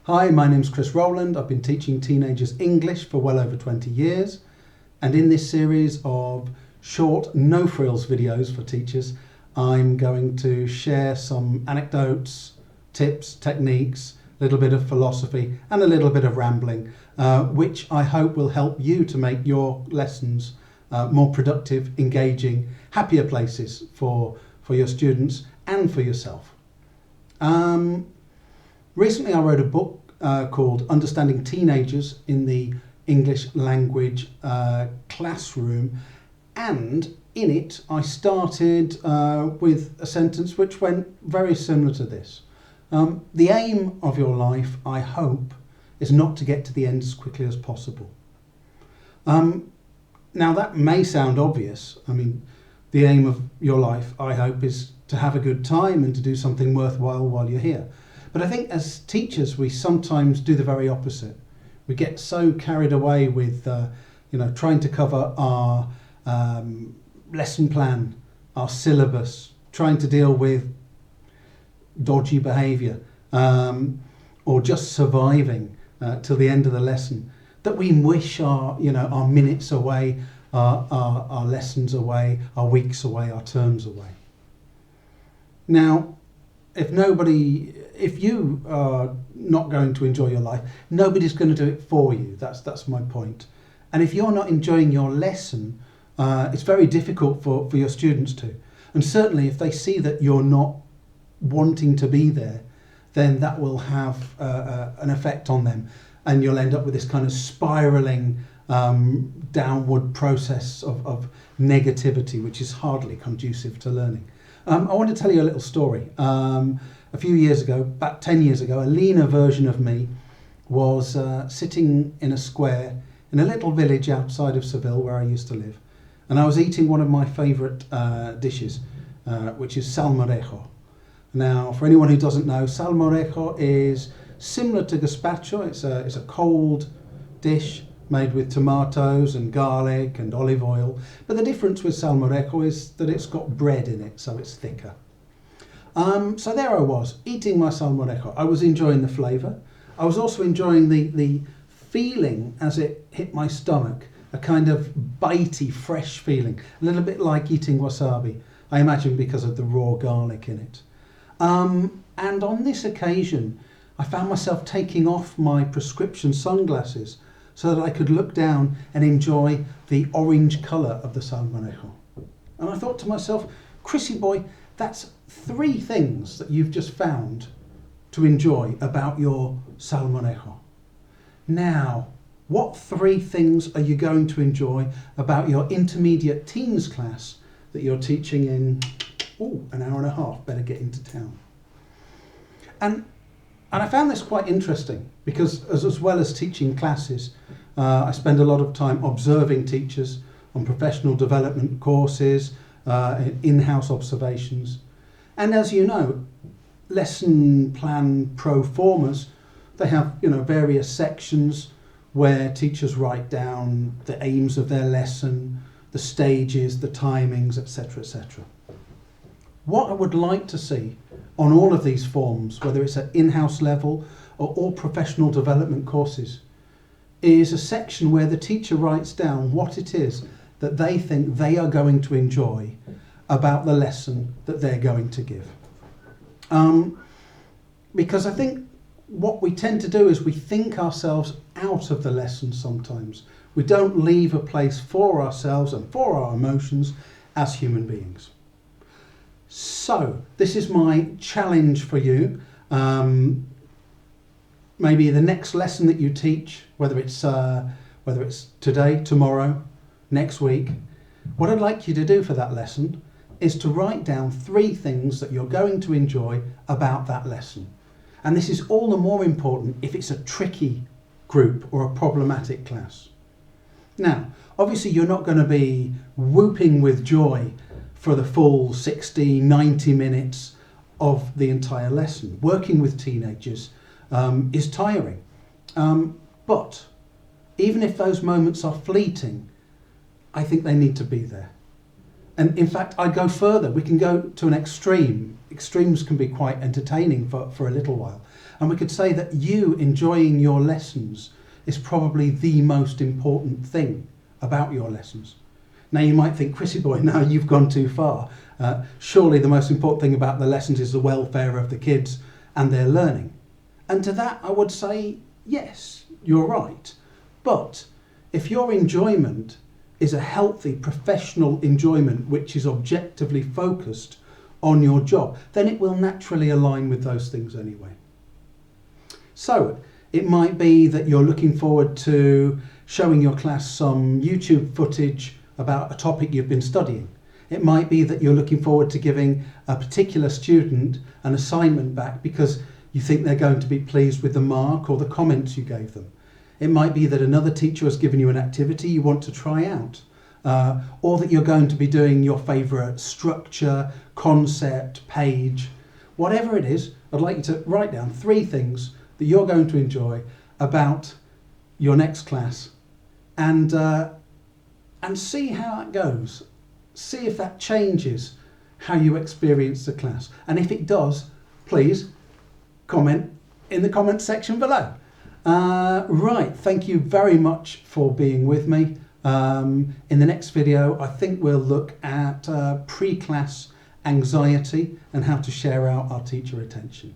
Hi, my name's Chris Roland. I've been teaching teenagers English for well over 20 years. And in this series of short no-frills videos for teachers, I'm going to share some anecdotes, tips, techniques, a little bit of philosophy and a little bit of rambling, which I hope will help you to make your lessons more productive, engaging, happier places for your students and for yourself. Recently I wrote a book called Understanding Teenagers in the English Language Classroom, and in it I started with a sentence which went very similar to this. The aim of your life, I hope, is not to get to the end as quickly as possible. Now that may sound obvious. I mean, the aim of your life, I hope, is to have a good time and to do something worthwhile while you're here. But I think as teachers, we sometimes do the very opposite. We get so carried away with, trying to cover our lesson plan, our syllabus, trying to deal with dodgy behaviour, or just surviving till the end of the lesson, that we wish our minutes away, our lessons away, our weeks away, our terms away. Now, if you are not going to enjoy your life, nobody's going to do it for you. That's my point. And if you're not enjoying your lesson, it's very difficult for your students to. And certainly if they see that you're not wanting to be there, then that will have an effect on them. And you'll end up with this kind of spiralling downward process of negativity, which is hardly conducive to learning. I want to tell you a little story. A few years ago, about 10 years ago, a leaner version of me was sitting in a square in a little village outside of Seville where I used to live. And I was eating one of my favourite dishes, which is salmorejo. Now, for anyone who doesn't know, salmorejo is similar to gazpacho. It's a cold dish made with tomatoes and garlic and olive oil. But the difference with salmorejo is that it's got bread in it, so it's thicker. So there I was, eating my salmorejo. I was enjoying the flavour. I was also enjoying the feeling as it hit my stomach, a kind of bitey, fresh feeling, a little bit like eating wasabi, I imagine because of the raw garlic in it. And on this occasion, I found myself taking off my prescription sunglasses so that I could look down and enjoy the orange colour of the salmorejo. And I thought to myself, Chrissy boy, that's 3 things that you've just found to enjoy about your salmorejo. Now, what 3 things are you going to enjoy about your intermediate teens class that you're teaching in an hour and a half? Better get into town. And I found this quite interesting because as well as teaching classes, I spend a lot of time observing teachers on professional development courses, in-house observations. And as you know, lesson plan pro formas, they have various sections where teachers write down the aims of their lesson, the stages, the timings, etc., etc. What I would like to see on all of these forms, whether it's at in-house level or all professional development courses, is a section where the teacher writes down what it is that they think they are going to enjoy about the lesson that they're going to give. Because I think what we tend to do is we think ourselves out of the lesson sometimes. We don't leave a place for ourselves and for our emotions as human beings. So this is my challenge for you. Maybe the next lesson that you teach, whether it's today, tomorrow, next week, what I'd like you to do for that lesson is to write down 3 things that you're going to enjoy about that lesson. And this is all the more important if it's a tricky group or a problematic class. Now, obviously you're not going to be whooping with joy for the full 60, 90 minutes of the entire lesson. Working with teenagers is tiring. But even if those moments are fleeting, I think they need to be there. And in fact, I go further. We can go to an extreme. Extremes can be quite entertaining for a little while. And we could say that you enjoying your lessons is probably the most important thing about your lessons. Now you might think, Chrissy boy, now you've gone too far. Surely the most important thing about the lessons is the welfare of the kids and their learning. And to that I would say, yes, you're right. But if your enjoyment is a healthy professional enjoyment which is objectively focused on your job, then it will naturally align with those things anyway. So it might be that you're looking forward to showing your class some YouTube footage about a topic you've been studying. It might be that you're looking forward to giving a particular student an assignment back because you think they're going to be pleased with the mark or the comments you gave them. It might be that another teacher has given you an activity you want to try out, or that you're going to be doing your favourite structure, concept, page. Whatever it is, I'd like you to write down 3 things that you're going to enjoy about your next class, and see how it goes. See if that changes how you experience the class. And if it does, please comment in the comment section below. Right, thank you very much for being with me. In the next video, I think we'll look at pre-class anxiety and how to share out our teacher attention.